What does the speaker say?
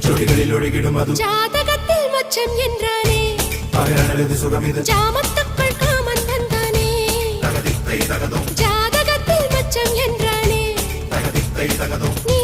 ஜோடிகளில் ஒழுகிடும் அது ஜாதகத்தில் மச்சம் என்றானே அகரது சுகமிது ஜாமத்துக்குள் காமன் வந்தானே தகதித்தை தகதும் ஜாதகத்தில் மச்சம் என்றானே தகதித்தை தகதும் நீ